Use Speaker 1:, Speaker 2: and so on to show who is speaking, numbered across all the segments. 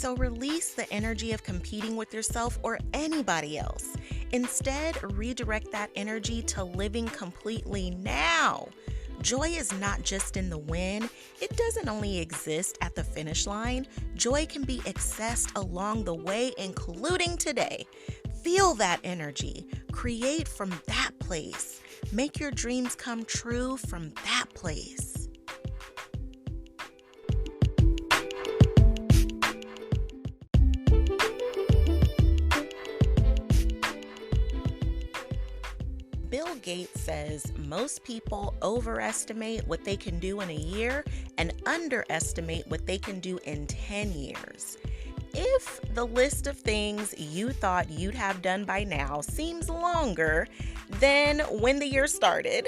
Speaker 1: So release the energy of competing with yourself or anybody else. Instead, redirect that energy to living completely now. Joy is not just in the win. It doesn't only exist at the finish line. Joy can be accessed along the way, including today. Feel that energy. Create from that place. Make your dreams come true from that place. Bill Gates says most people overestimate what they can do in a year and underestimate what they can do in 10 years. If the list of things you thought you'd have done by now seems longer than when the year started,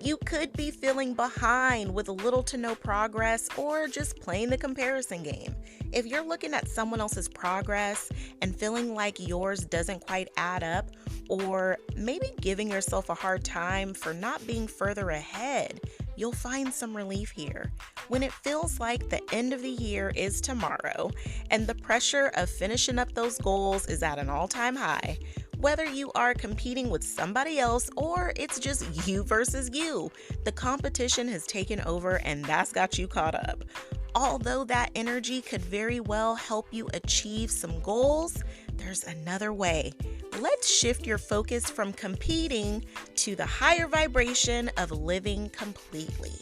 Speaker 1: you could be feeling behind with little to no progress or just playing the comparison game. If you're looking at someone else's progress and feeling like yours doesn't quite add up, or maybe giving yourself a hard time for not being further ahead, you'll find some relief here. When it feels like the end of the year is tomorrow and the pressure of finishing up those goals is at an all-time high, whether you are competing with somebody else or it's just you versus you, the competition has taken over and that's got you caught up. Although that energy could very well help you achieve some goals, there's another way. Let's shift your focus from competing to the higher vibration of living completely.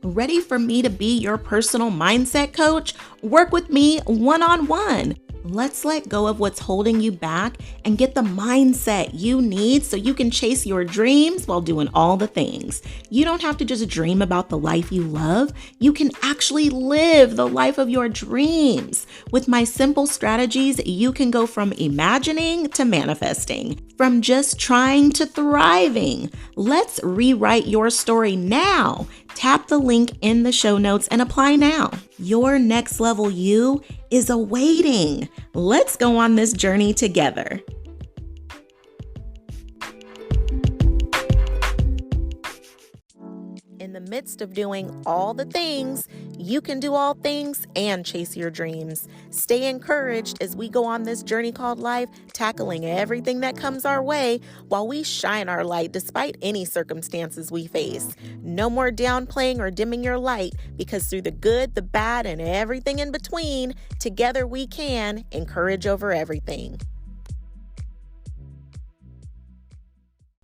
Speaker 1: Ready for me to be your personal mindset coach? Work with me one-on-one. Let's let go of what's holding you back and get the mindset you need so you can chase your dreams while doing all the things. You don't have to just dream about the life you love. You can actually live the life of your dreams. With my simple strategies, you can go from imagining to manifesting, from just trying to thriving. Let's rewrite your story now. Tap the link in the show notes and apply now. Your next level you is awaiting. Let's go on this journey together. In the midst of doing all the things, you can do all things and chase your dreams. Stay encouraged as we go on this journey called life, tackling everything that comes our way while we shine our light despite any circumstances we face. No more downplaying or dimming your light, because through the good, the bad, and everything in between, together we can encourage over everything.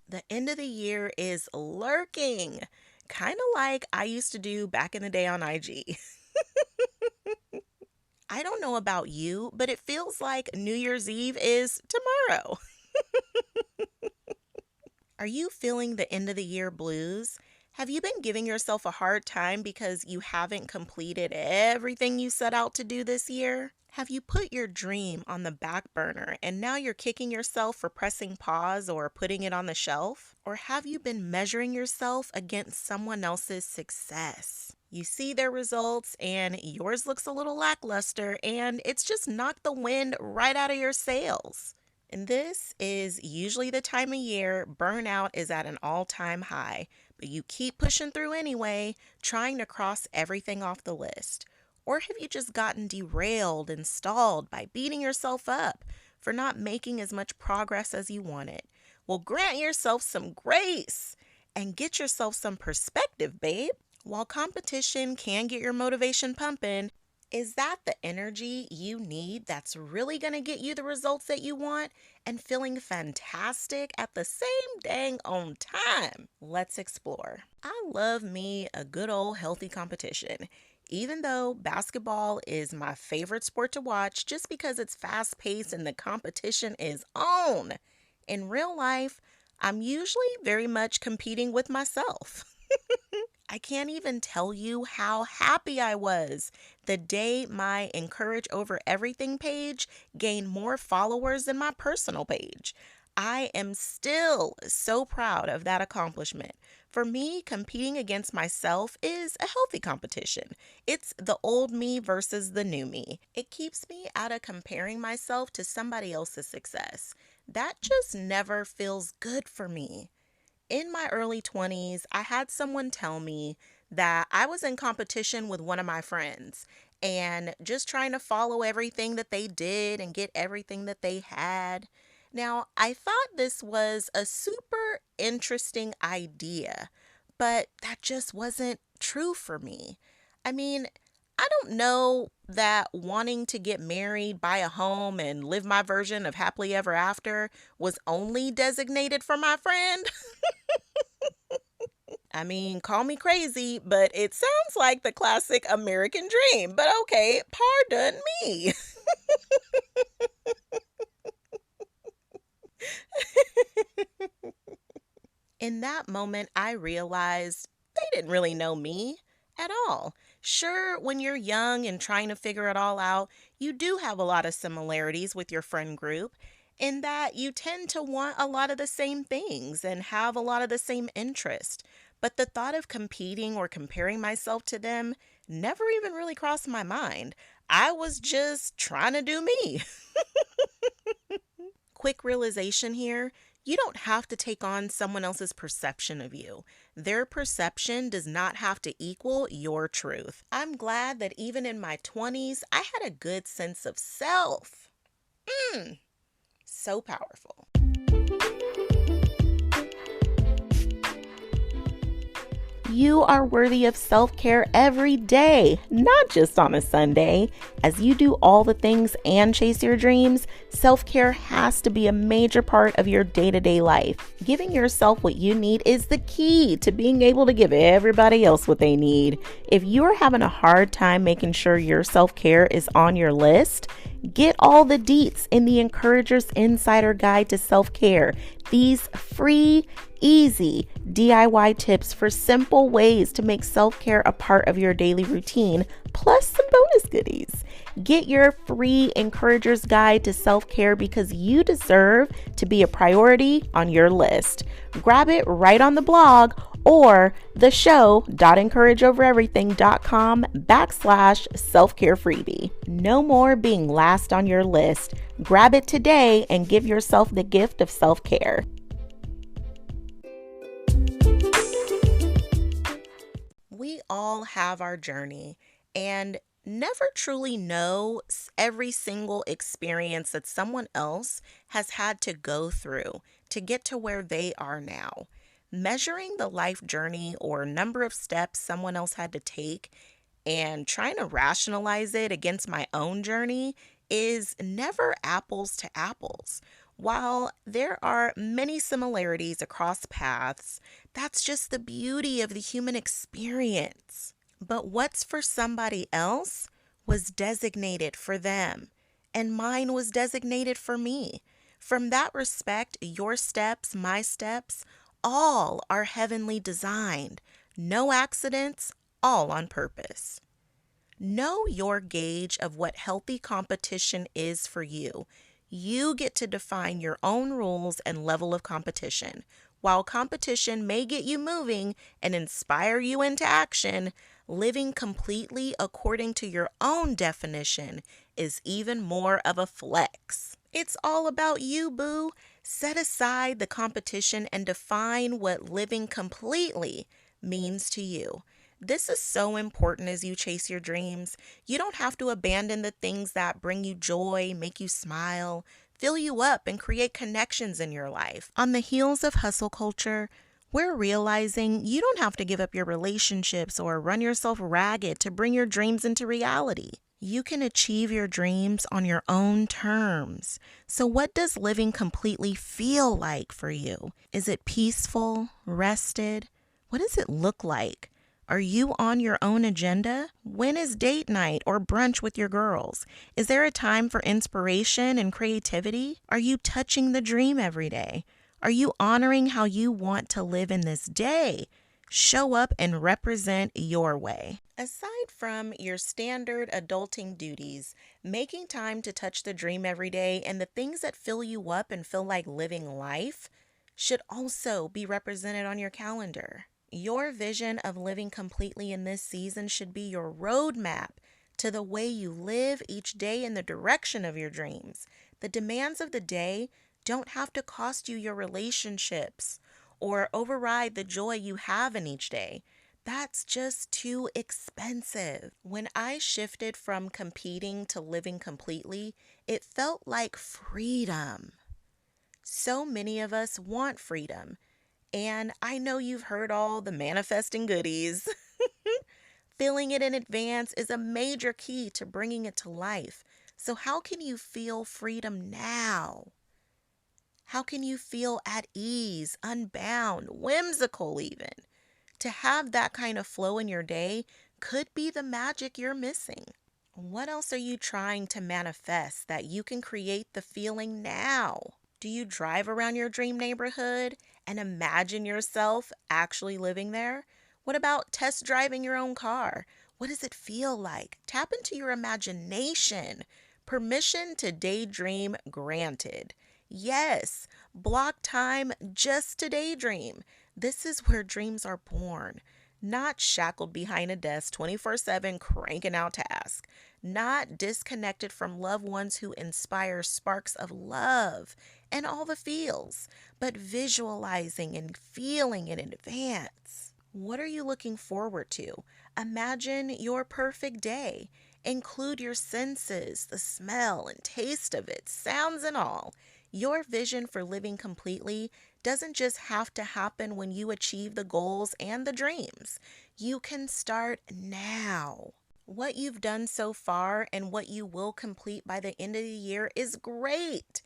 Speaker 1: The end of the year is lurking. Kind of like I used to do back in the day on IG. I don't know about you, but it feels like New Year's Eve is tomorrow. Are you feeling the end of the year blues? Have you been giving yourself a hard time because you haven't completed everything you set out to do this year? Have you put your dream on the back burner and now you're kicking yourself for pressing pause or putting it on the shelf? Or have you been measuring yourself against someone else's success? You see their results and yours looks a little lackluster and it's just knocked the wind right out of your sails. And this is usually the time of year burnout is at an all-time high, but you keep pushing through anyway, trying to cross everything off the list. Or have you just gotten derailed and stalled by beating yourself up for not making as much progress as you wanted? Well, grant yourself some grace and get yourself some perspective, babe. While competition can get your motivation pumping, is that the energy you need that's really going to get you the results that you want and feeling fantastic at the same dang on time? Let's explore. I love me a good old healthy competition. Even though basketball is my favorite sport to watch just because it's fast-paced and the competition is on. In real life, I'm usually very much competing with myself. I can't even tell you how happy I was the day my Encourage Over Everything page gained more followers than my personal page. I am still so proud of that accomplishment. For me, competing against myself is a healthy competition. It's the old me versus the new me. It keeps me out of comparing myself to somebody else's success. That just never feels good for me. In my early 20s, I had someone tell me that I was in competition with one of my friends and just trying to follow everything that they did and get everything that they had. Now, I thought this was a super interesting idea, but that just wasn't true for me. I mean, I don't know that wanting to get married, buy a home, and live my version of happily ever after was only designated for my friend. I mean, call me crazy, but it sounds like the classic American dream. But okay, pardon me. In that moment, I realized they didn't really know me at all. Sure, when you're young and trying to figure it all out, you do have a lot of similarities with your friend group in that you tend to want a lot of the same things and have a lot of the same interest. But the thought of competing or comparing myself to them never even really crossed my mind. I was just trying to do me. Quick realization here, you don't have to take on someone else's perception of you. Their perception does not have to equal your truth. I'm glad that even in my 20s, I had a good sense of self. So powerful. You are worthy of self-care every day, not just on a Sunday. As you do all the things and chase your dreams, self-care has to be a major part of your day-to-day life. Giving yourself what you need is the key to being able to give everybody else what they need. If you're having a hard time making sure your self-care is on your list, get all the deets in the Encourager's Insider Guide to Self-Care. These free, easy DIY tips for simple ways to make self-care a part of your daily routine, plus some bonus goodies. Get your free Encourager's Guide to Self-Care because you deserve to be a priority on your list. Grab it right on the blog or the show.encourageovereverything.com/self-care freebie. No more being last on your list. Grab it today and give yourself the gift of self-care. We all have our journey and never truly know every single experience that someone else has had to go through to get to where they are now. Measuring the life journey or number of steps someone else had to take and trying to rationalize it against my own journey is never apples to apples. While there are many similarities across paths, that's just the beauty of the human experience. But what's for somebody else was designated for them, and mine was designated for me. From that respect, your steps, my steps, all are heavenly designed. No accidents, all on purpose. Know your gauge of what healthy competition is for you. You get to define your own rules and level of competition. While competition may get you moving and inspire you into action, living completely according to your own definition is even more of a flex. It's all about you, boo. Set aside the competition and define what living completely means to you. This is so important as you chase your dreams. You don't have to abandon the things that bring you joy, make you smile, fill you up, and create connections in your life. On the heels of hustle culture, we're realizing you don't have to give up your relationships or run yourself ragged to bring your dreams into reality. You can achieve your dreams on your own terms. So what does living completely feel like for you? Is it peaceful, rested? What does it look like? Are you on your own agenda? When is date night or brunch with your girls? Is there a time for inspiration and creativity? Are you touching the dream every day? Are you honoring how you want to live in this day? Show up and represent your way. Aside from your standard adulting duties, making time to touch the dream every day and the things that fill you up and feel like living life should also be represented on your calendar. Your vision of living completely in this season should be your roadmap to the way you live each day in the direction of your dreams. The demands of the day don't have to cost you your relationships or override the joy you have in each day. That's just too expensive. When I shifted from competing to living completely, it felt like freedom. So many of us want freedom, and I know you've heard all the manifesting goodies. Feeling it in advance is a major key to bringing it to life. So, how can you feel freedom now? How can you feel at ease, unbound, whimsical, even? To have that kind of flow in your day could be the magic you're missing. What else are you trying to manifest that you can create the feeling now? Do you drive around your dream neighborhood and imagine yourself actually living there? What about test driving your own car? What does it feel like? Tap into your imagination. Permission to daydream granted. Yes, block time just to daydream. This is where dreams are born, not shackled behind a desk 24/7 cranking out tasks, not disconnected from loved ones who inspire sparks of love and all the feels, but visualizing and feeling in advance. What are you looking forward to? Imagine your perfect day. Include your senses, the smell and taste of it, sounds and all. Your vision for living completely doesn't just have to happen when you achieve the goals and the dreams. You can start now. What you've done so far and what you will complete by the end of the year is great.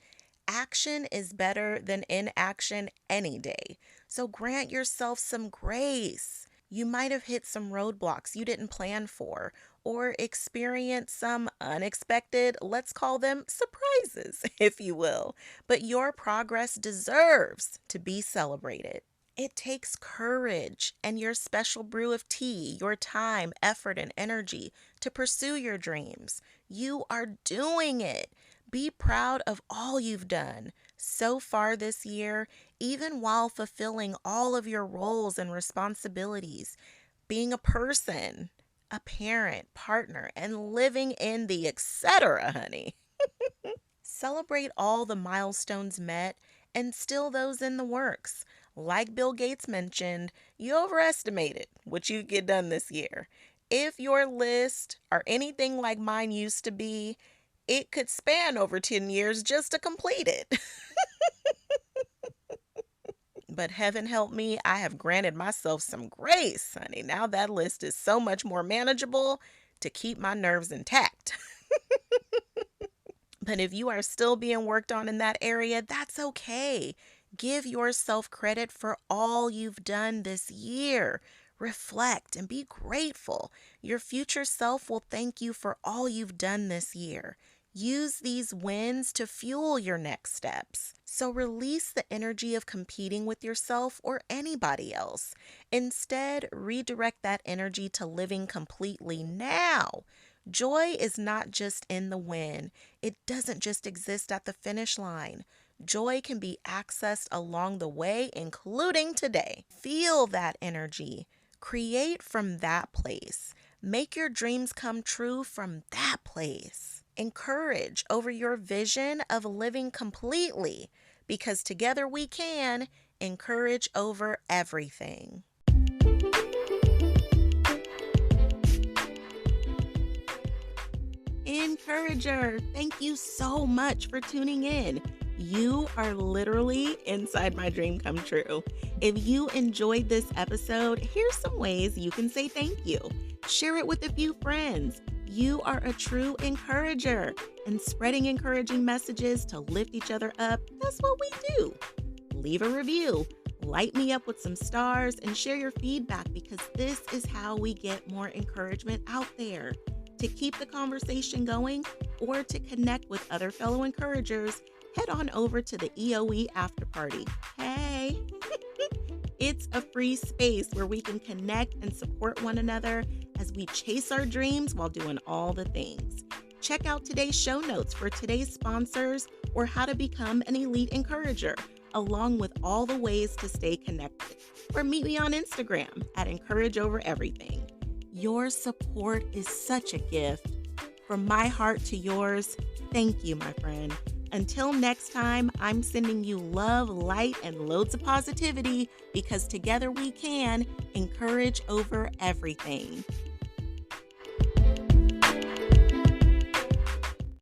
Speaker 1: Action is better than inaction any day. So grant yourself some grace. You might have hit some roadblocks you didn't plan for, or experienced some unexpected, let's call them surprises, if you will. But your progress deserves to be celebrated. It takes courage and your special brew of tea, your time, effort, and energy to pursue your dreams. You are doing it. Be proud of all you've done so far this year, even while fulfilling all of your roles and responsibilities, being a person, a parent, partner, and living in the etc., honey. Celebrate all the milestones met and still those in the works. Like Bill Gates mentioned, you overestimated what you get done this year. If your list are anything like mine used to be, it could span over 10 years just to complete it. But heaven help me, I have granted myself some grace, honey. Now that list is so much more manageable to keep my nerves intact. But if you are still being worked on in that area, that's okay. Give yourself credit for all you've done this year. Reflect and be grateful. Your future self will thank you for all you've done this year. Use these wins to fuel your next steps. So release the energy of competing with yourself or anybody else. Instead, redirect that energy to living completely now. Joy is not just in the win. It doesn't just exist at the finish line. Joy can be accessed along the way, including today. Feel that energy. Create from that place. Make your dreams come true from that place. Encourage over your vision of living completely, because together we can encourage over everything. Encourager, thank you so much for tuning in. You are literally inside my dream come true. If you enjoyed this episode, here's some ways you can say thank you. Share it with a few friends. You are a true encourager, and spreading encouraging messages to lift each other up, that's what we do. Leave a review, light me up with some stars, and share your feedback, because this is how we get more encouragement out there. To keep the conversation going or to connect with other fellow encouragers, head on over to the EOE After Party. Hey! It's a free space where we can connect and support one another as we chase our dreams while doing all the things. Check out today's show notes for today's sponsors or how to become an elite encourager, along with all the ways to stay connected. Or meet me on Instagram at Encourage Over Everything. Your support is such a gift. From my heart to yours, thank you, my friend. Until next time, I'm sending you love, light, and loads of positivity because together we can encourage over everything.